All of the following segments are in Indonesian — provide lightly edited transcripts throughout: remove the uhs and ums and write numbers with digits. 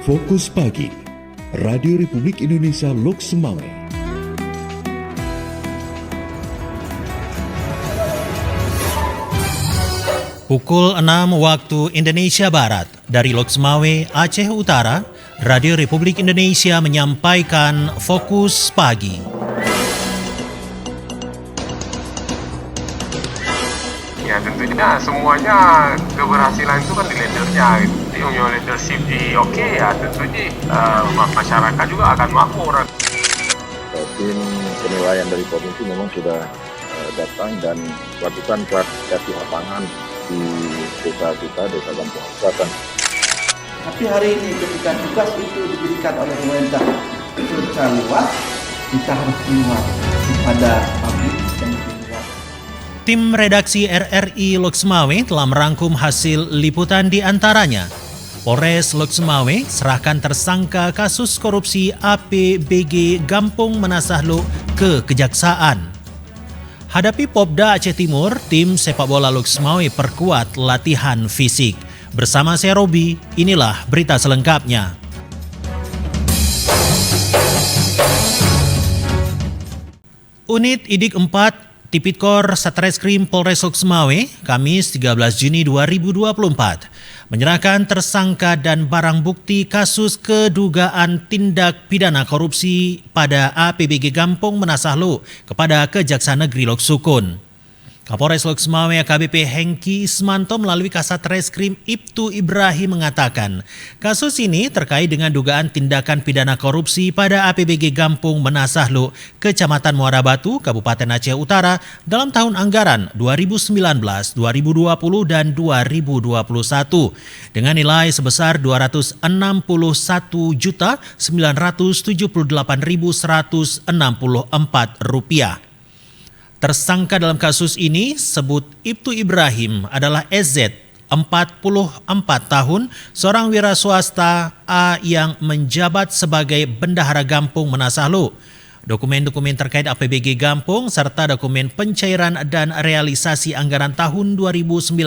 Fokus Pagi, Radio Republik Indonesia Lok Semawe. Pukul 6 waktu Indonesia Barat, dari Lok Semawe, Aceh Utara, Radio Republik Indonesia menyampaikan Fokus Pagi. Ya tentunya semuanya keberhasilan itu kan di leadernya. Yang leadership di oke ya tentunya masyarakat juga akan makmur. Tim penilaian dari provinsi memang sudah datang dan melakukan klarifikasi lapangan di desa kita, desa Gampung Selatan. Tapi hari ini ketika tugas itu diberikan oleh pemerintah secara luas, kita harus keluar kepada publik dan keluar. Tim redaksi RRI Lok Semawe telah merangkum hasil liputan di antaranya. Polres Lok Semawe serahkan tersangka kasus korupsi APBG Gampung Menasahlu ke Kejaksaan. Hadapi Popda Aceh Timur, tim sepak bola Lok Semawe perkuat latihan fisik. Bersama saya Robi, inilah berita selengkapnya. Unit Idik 4 Tipikor Satreskrim Polres Lok Semawe, Kamis 13 Juni 2024, menyerahkan tersangka dan barang bukti kasus kedugaan tindak pidana korupsi pada APBG Gampung Menasahlu kepada Kejaksaan Negeri Lok Sukun. Kapolres Lok Semawe AKBP Hengki Ismanto melalui Kasat Reskrim Ibtu Ibrahim mengatakan, kasus ini terkait dengan dugaan tindakan pidana korupsi pada APBG Gampung Menasahlu, Kecamatan Muara Batu, Kabupaten Aceh Utara dalam tahun anggaran 2019, 2020 dan 2021 dengan nilai sebesar Rp261.978.164. Tersangka dalam kasus ini sebut Ibtu Ibrahim adalah SZ, 44 tahun, seorang wira swasta A yang menjabat sebagai Bendahara Gampung Menasahlu. Dokumen-dokumen terkait APBG Gampung serta dokumen pencairan dan realisasi anggaran tahun 2019,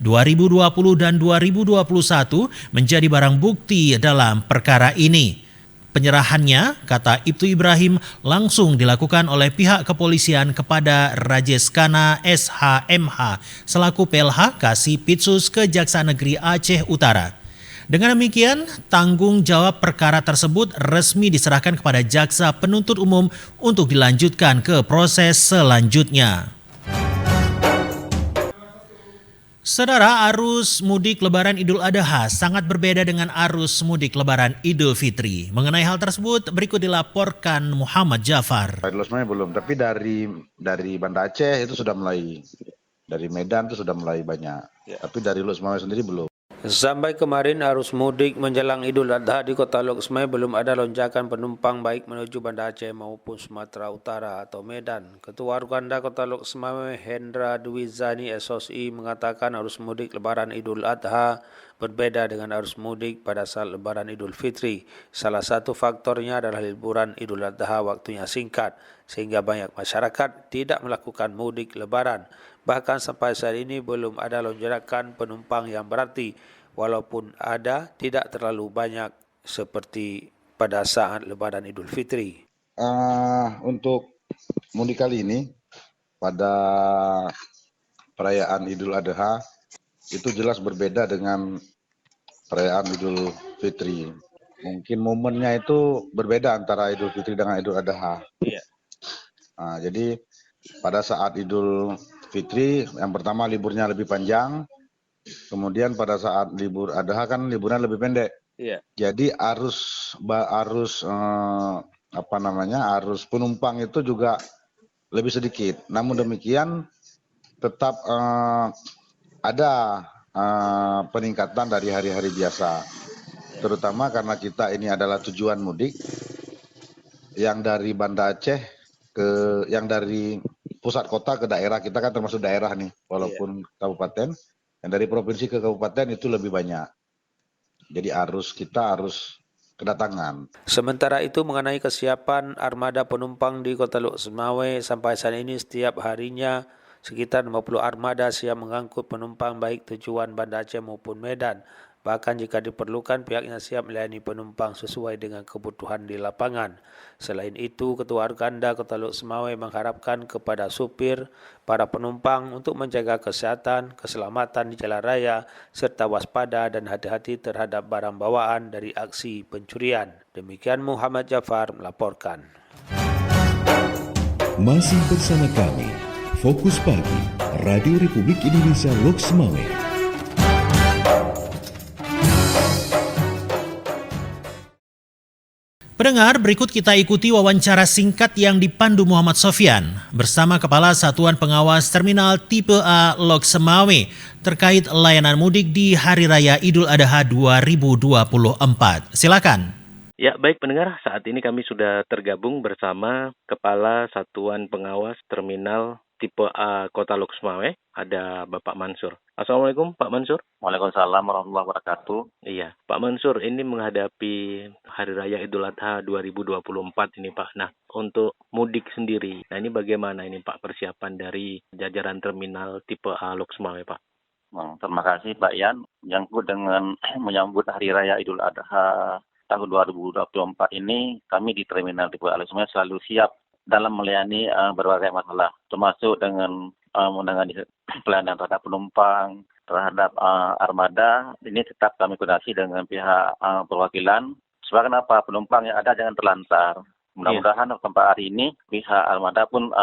2020 dan 2021 menjadi barang bukti dalam perkara ini. Penyerahannya, kata Ibtu Ibrahim, langsung dilakukan oleh pihak kepolisian kepada Rajeskana SHMH selaku PLH Kasipitsus Kejaksaan Negeri Aceh Utara. Dengan demikian, tanggung jawab perkara tersebut resmi diserahkan kepada Jaksa Penuntut Umum untuk dilanjutkan ke proses selanjutnya. Saudara, arus mudik Lebaran Idul Adha sangat berbeda dengan arus mudik Lebaran Idul Fitri. Mengenai hal tersebut, berikut dilaporkan Muhammad Jafar. Dari Los Maya belum, tapi dari Banda Aceh itu sudah mulai, dari Medan itu sudah mulai banyak, tapi dari Los Maya sendiri belum. Sampai kemarin arus mudik menjelang Idul Adha di Kota Lok Semawe belum ada lonjakan penumpang baik menuju Banda Aceh maupun Sumatera Utara atau Medan. Ketua Organda Kota Lok Semawe Hendra Dwizani SOSI mengatakan arus mudik Lebaran Idul Adha berbeda dengan arus mudik pada saat Lebaran Idul Fitri. Salah satu faktornya adalah liburan Idul Adha waktunya singkat, sehingga banyak masyarakat tidak melakukan mudik Lebaran. Bahkan sampai saat ini belum ada lonjakan penumpang yang berarti, walaupun ada tidak terlalu banyak seperti pada saat Lebaran Idul Fitri. Untuk mudik kali ini, pada perayaan Idul Adha, itu jelas berbeda dengan perayaan Idul Fitri. Mungkin momennya itu berbeda antara Idul Fitri dengan Idul Adha. Jadi pada saat Idul Fitri, yang pertama liburnya lebih panjang, kemudian pada saat libur Adha kan liburan lebih pendek. Jadi arus penumpang itu juga lebih sedikit. Namun demikian tetap ada peningkatan dari hari-hari biasa, terutama karena kita ini adalah tujuan mudik yang dari Banda Aceh yang dari pusat kota ke daerah, kita kan termasuk daerah nih, walaupun kabupaten, yang dari provinsi ke kabupaten itu lebih banyak. Jadi kita harus kedatangan. Sementara itu mengenai kesiapan armada penumpang di Kota Lok Semawe, sampai saat ini setiap harinya sekitar 50 armada siap mengangkut penumpang baik tujuan Banda Aceh maupun Medan. Bahkan jika diperlukan, pihaknya siap melayani penumpang sesuai dengan kebutuhan di lapangan. Selain itu, Ketua Arganda Kota Lok Semawe mengharapkan kepada supir, para penumpang untuk menjaga kesehatan, keselamatan di jalan raya, serta waspada dan hati-hati terhadap barang bawaan dari aksi pencurian. Demikian Muhammad Jafar melaporkan. Masih bersama kami, Fokus Pagi, Radio Republik Indonesia Lok Semawe. Pendengar, berikut kita ikuti wawancara singkat yang dipandu Muhammad Sofyan bersama Kepala Satuan Pengawas Terminal Tipe A Lok Semawe terkait layanan mudik di Hari Raya Idul Adha 2024. Silakan. Ya, baik pendengar, saat ini kami sudah tergabung bersama Kepala Satuan Pengawas Terminal Tipe A Kota Lok Semawe, ada Bapak Mansur. Assalamualaikum Pak Mansur. Waalaikumsalam warahmatullahi wabarakatuh. Iya, Pak Mansur, ini menghadapi Hari Raya Idul Adha 2024 ini Pak. Nah, untuk mudik sendiri, nah ini bagaimana ini Pak persiapan dari jajaran Terminal Tipe A Lok Semawe Pak? Terima kasih Pak Yan. Menyangkut dengan menyambut Hari Raya Idul Adha tahun 2024 ini, kami di Terminal Tipe A Lok Semawe selalu siap dalam melayani berbagai masalah, termasuk dengan menangani pelayanan terhadap penumpang, terhadap armada. Ini tetap kami koordinasi dengan pihak perwakilan. Sebab kenapa penumpang yang ada jangan terlantar. Mudah-mudahan sampai hari ini pihak armada pun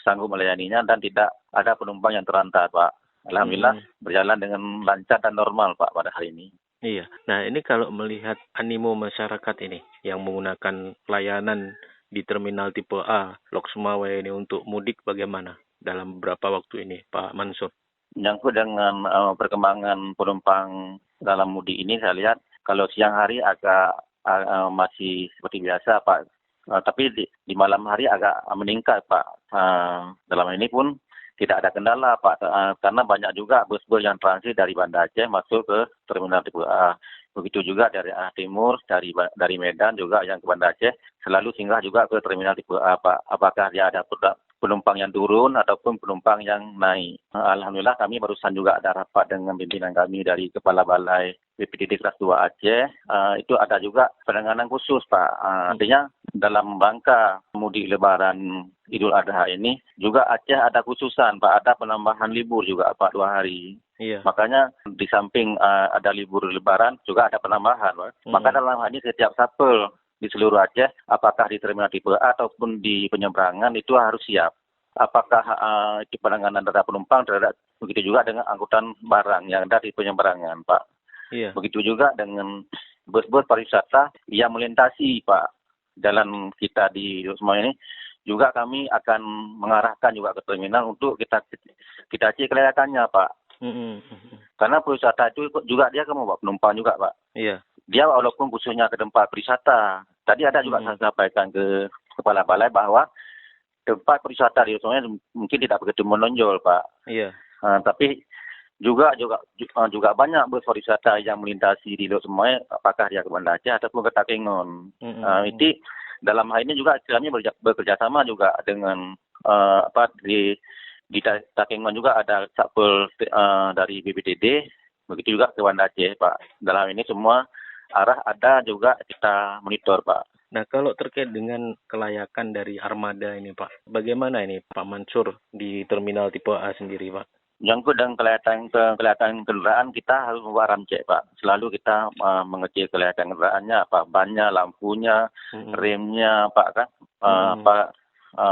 sanggup melayaninya dan tidak ada penumpang yang terlantar, Pak. Alhamdulillah berjalan dengan lancar dan normal, Pak, pada hari ini. Iya. Nah, ini kalau melihat animo masyarakat ini yang menggunakan pelayanan di Terminal Tipe A Lok Semawe ini untuk mudik bagaimana dalam beberapa waktu ini, Pak Mansur? Menyangkut dengan perkembangan penumpang dalam mudik ini, saya lihat kalau siang hari agak masih seperti biasa, Pak. Tapi di malam hari agak meningkat, Pak. Dalam ini pun tidak ada kendala, Pak, karena banyak juga bus-bus yang transit dari Banda Aceh masuk ke Terminal Tipe A. Begitu juga dari arah timur, dari Medan juga yang ke Banda Aceh, selalu singgah juga ke Terminal Tipe A, Pak. Apakah dia ada penumpang yang turun ataupun penumpang yang naik. Alhamdulillah kami barusan juga ada rapat dengan pimpinan kami dari Kepala Balai BPTD Kelas 2 Aceh. Itu ada juga penanganan khusus, Pak. Artinya dalam rangka mudik Lebaran Idul Adha ini juga Aceh ada khususan, Pak. Ada penambahan libur juga, Pak, 2 hari. Iya. Makanya di samping ada libur Lebaran juga ada penambahan, Pak. Maka dalam hal ini setiap sapel di seluruh Aceh, apakah di Terminal Tipe A ataupun di penyeberangan itu harus siap. Apakah itu penanganan terhadap penumpang, begitu juga dengan angkutan barang yang ada di penyeberangan, Pak. Iya. Begitu juga dengan bus-bus pariwisata yang melintasi, Pak, jalan kita di semua ini. Juga kami akan mengarahkan juga ke terminal untuk kita cek kelayakannya, Pak. Karena pariwisata itu juga dia kan membawa penumpang juga, Pak. Iya. Dia walaupun khususnya ke tempat wisata. Tadi ada juga saya sampaikan ke Kepala Balai bahwa tempat wisata di Semawe mungkin tidak begitu menonjol, Pak. Iya. Tapi juga banyak bus pariwisata yang melintasi di Lok Semawe, apakah dia ke Banda Aceh ataupun ke Takengon. Itu dalam hal ini juga kami bekerja sama juga dengan di Takengon juga ada satpol dari BPTD, begitu juga ke Banda Aceh, Pak. Dalam ini semua arah ada juga kita monitor, Pak. Nah, kalau terkait dengan kelayakan dari armada ini, Pak, bagaimana ini Pak Mansur di Terminal Tipe A sendiri, Pak? Menyangkut dengan kelihatan kendaraan, kita harus membuat ramcek, Pak. Selalu kita mengecek kelihatan kendaraannya, apa bannya, lampunya, remnya, Pak, kan?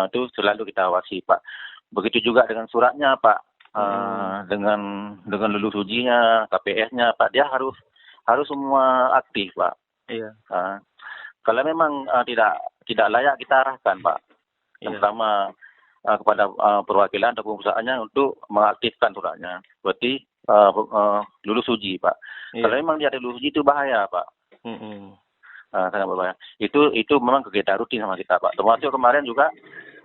Itu selalu kita awasi, Pak. Begitu juga dengan suratnya, Pak. Dengan lulus ujinya, KPS-nya, Pak, dia harus semua aktif, Pak. Iya. Kalau memang tidak layak, kita arahkan, Pak. Yang pertama kepada perwakilan ataupun perusahaannya untuk mengaktifkan suratnya. Berarti lulus uji, Pak. Kalau memang dia ada lulus uji itu bahaya, Pak. Sangat berbahaya. Itu memang kegiatan rutin sama kita, Pak. Termasuk kemarin juga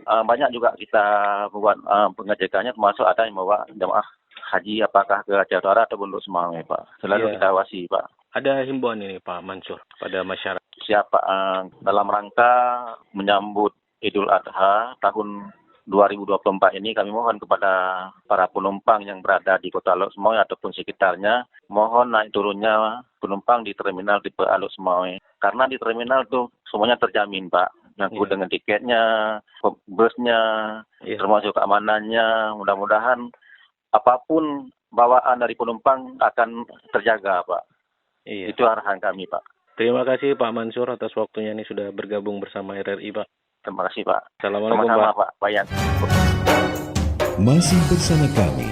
banyak juga kita buat pengecekannya, termasuk ada yang membawa jemaah haji apakah ke Aceh Utara ataupun Lok Semawe, Pak. Selalu kita awasi, Pak. Ada himbauan ini Pak Mansur pada masyarakat. Siapa dalam rangka menyambut Idul Adha tahun 2024 ini kami mohon kepada para penumpang yang berada di Kota Lok Sumawe ataupun sekitarnya, mohon naik turunnya penumpang di terminal tipe A Lok Sumawe. Karena di terminal tuh semuanya terjamin, Pak. Nyangkut dengan tiketnya, busnya, termasuk keamanannya. Mudah-mudahan apapun bawaan dari penumpang akan terjaga, Pak. Itu arahan kami, Pak. Terima kasih Pak Mansur atas waktunya ini sudah bergabung bersama RRI, Pak. Terima kasih, Pak. Assalamualaikum, Sama-sama, Pak. Pak. Bayan. Masih bersama kami,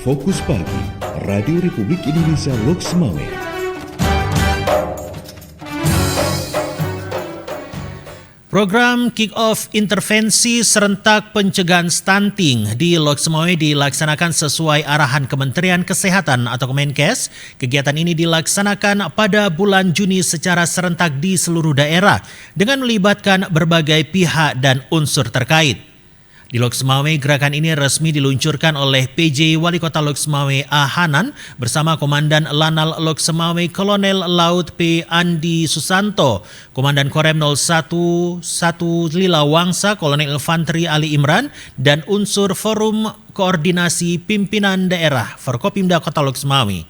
Fokus Pagi, Radio Republik Indonesia Lok Sumawe. Program Kick-Off Intervensi Serentak Pencegahan Stunting di Lok Sumawe dilaksanakan sesuai arahan Kementerian Kesehatan atau Kemenkes. Kegiatan ini dilaksanakan pada bulan Juni secara serentak di seluruh daerah dengan melibatkan berbagai pihak dan unsur terkait. Di Lok Sumawe, gerakan ini resmi diluncurkan oleh PJ Wali Kota Lok Sumawe A. Hanan bersama Komandan Lanal Lok Sumawe Kolonel Laut P. Andi Susanto, Komandan Korem 01 Lila Wangsa, Kolonel Infanteri Ali Imran, dan unsur Forum Koordinasi Pimpinan Daerah Forkopimda Kota Lok Sumawe.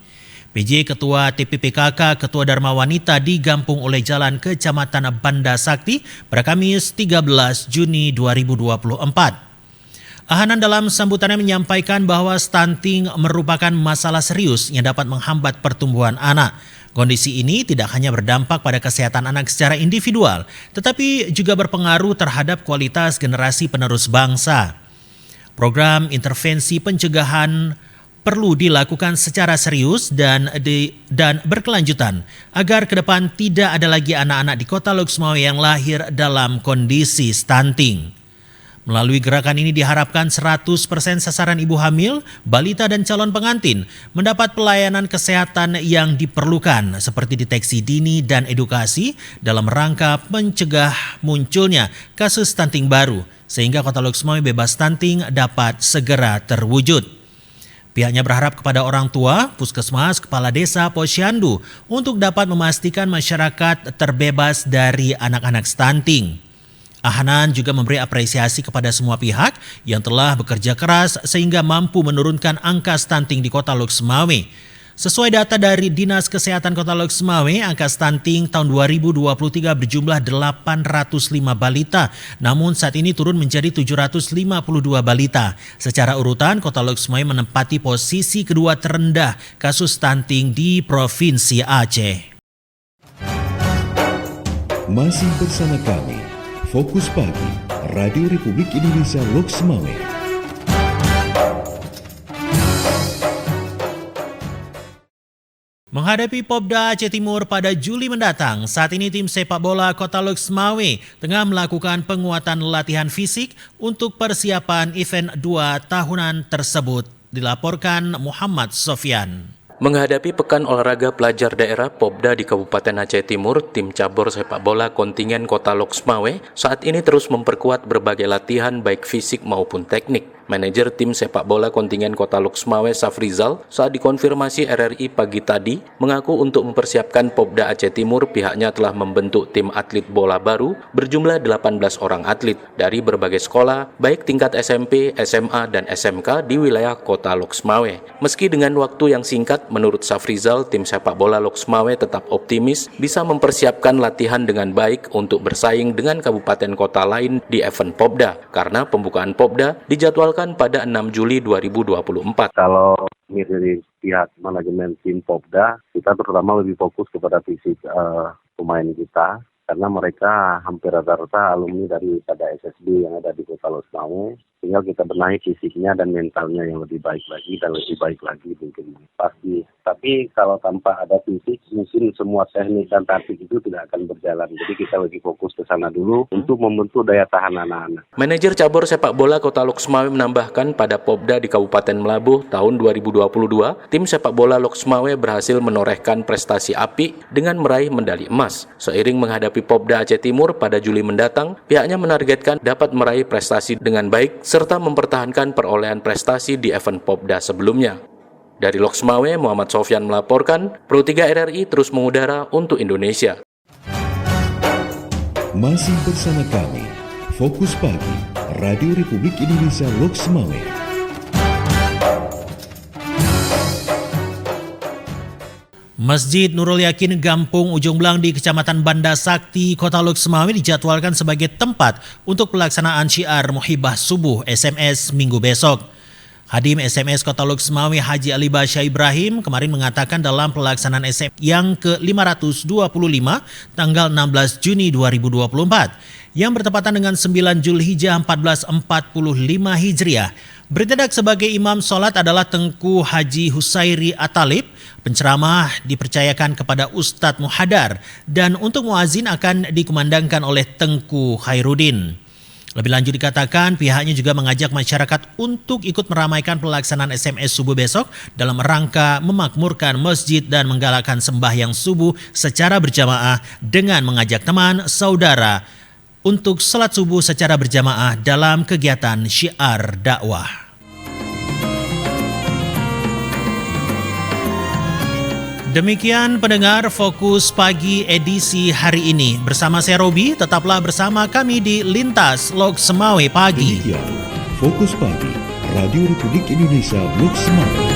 PJ Ketua TPPKK Ketua Dharma Wanita digampung oleh Jalan Kecamatan Banda Sakti pada Kamis 13 Juni 2024. Ahanan dalam sambutannya menyampaikan bahwa stunting merupakan masalah serius yang dapat menghambat pertumbuhan anak. Kondisi ini tidak hanya berdampak pada kesehatan anak secara individual, tetapi juga berpengaruh terhadap kualitas generasi penerus bangsa. Program intervensi pencegahan perlu dilakukan secara serius dan berkelanjutan agar ke depan tidak ada lagi anak-anak di Kota Lok Sumawe yang lahir dalam kondisi stunting. Melalui gerakan ini diharapkan 100% sasaran ibu hamil, balita dan calon pengantin mendapat pelayanan kesehatan yang diperlukan seperti deteksi dini dan edukasi dalam rangka mencegah munculnya kasus stunting baru sehingga Kota Lok Sumawe bebas stunting dapat segera terwujud. Pihaknya berharap kepada orang tua, puskesmas, kepala desa, posyandu untuk dapat memastikan masyarakat terbebas dari anak-anak stunting. Ahanan juga memberi apresiasi kepada semua pihak yang telah bekerja keras sehingga mampu menurunkan angka stunting di Kota Lok Sumawe. Sesuai data dari Dinas Kesehatan Kota Lok Sumawe, angka stunting tahun 2023 berjumlah 805 balita, namun saat ini turun menjadi 752 balita. Secara urutan, Kota Lok Sumawe menempati posisi kedua terendah kasus stunting di Provinsi Aceh. Masih bersama kami, Fokus Pagi, Radio Republik Indonesia Lok Sumawe. Menghadapi Popda Aceh Timur pada Juli mendatang, saat ini tim sepak bola Kota Lok Sumawe tengah melakukan penguatan latihan fisik untuk persiapan event 2 tahunan tersebut, dilaporkan Muhammad Sofyan. Menghadapi Pekan Olahraga Pelajar Daerah Popda di Kabupaten Aceh Timur, tim cabur sepak bola kontingen Kota Lok Sumawe saat ini terus memperkuat berbagai latihan baik fisik maupun teknik. Manajer tim sepak bola kontingen Kota Lok Sumawe Safrizal saat dikonfirmasi RRI pagi tadi mengaku untuk mempersiapkan Popda Aceh Timur pihaknya telah membentuk tim atlet bola baru berjumlah 18 orang atlet dari berbagai sekolah baik tingkat SMP, SMA, dan SMK di wilayah Kota Lok Sumawe. Meski dengan waktu yang singkat, menurut Safrizal, tim sepak bola Lok Sumawe tetap optimis bisa mempersiapkan latihan dengan baik untuk bersaing dengan kabupaten kota lain di event Popda karena pembukaan Popda dijadwalkan pada 6 Juli 2024. Kalau ini dari pihak manajemen tim Popda, kita terutama lebih fokus kepada fisik pemain kita, karena mereka hampir rata-rata alumni daripada SSB yang ada di Kota Lok Sumawe. Tinggal kita benahi fisiknya dan mentalnya yang lebih baik lagi dan lebih baik lagi mungkin pasti. Tapi kalau tanpa ada fisik, mungkin semua teknik dan taktik itu tidak akan berjalan. Jadi kita lagi fokus ke sana dulu untuk membentuk daya tahan anak-anak. Manajer cabur sepak bola Kota Lok Sumawe menambahkan pada Popda di Kabupaten Melabuh tahun 2022, tim sepak bola Lok Sumawe berhasil menorehkan prestasi apik dengan meraih medali emas. Seiring menghadapi Popda Aceh Timur pada Juli mendatang, pihaknya menargetkan dapat meraih prestasi dengan baik serta mempertahankan perolehan prestasi di event Popda sebelumnya. Dari Lok Sumawe, Muhammad Sofyan melaporkan, Pro 3 RRI terus mengudara untuk Indonesia. Masih bersama kami, Fokus Pagi, Radio Republik Indonesia Loks Mawé. Masjid Nurul Yakin Gampung Ujung Belang di Kecamatan Banda Sakti, Kota Loks Mawé dijadwalkan sebagai tempat untuk pelaksanaan syiar Muhibah Subuh SMS minggu besok. Hadim SMS Kota Loks Mawé Haji Ali Basya Ibrahim kemarin mengatakan dalam pelaksanaan SMS yang ke-525 tanggal 16 Juni 2024 yang bertepatan dengan 9 Zulhijjah 1445 Hijriah. Bertindak sebagai imam sholat adalah Tengku Haji Husairi Atalib. Penceramah dipercayakan kepada Ustadz Muhadar dan untuk muazin akan dikumandangkan oleh Tengku Khairuddin. Lebih lanjut dikatakan pihaknya juga mengajak masyarakat untuk ikut meramaikan pelaksanaan SMS subuh besok dalam rangka memakmurkan masjid dan menggalakkan sembahyang subuh secara berjamaah dengan mengajak teman, saudara untuk salat subuh secara berjamaah dalam kegiatan syiar dakwah. Demikian pendengar Fokus Pagi edisi hari ini. Bersama saya Robi, tetaplah bersama kami di Lintas Loks Mawé Pagi. Demikian Fokus Pagi, Radio Republik Indonesia Loks Mawé.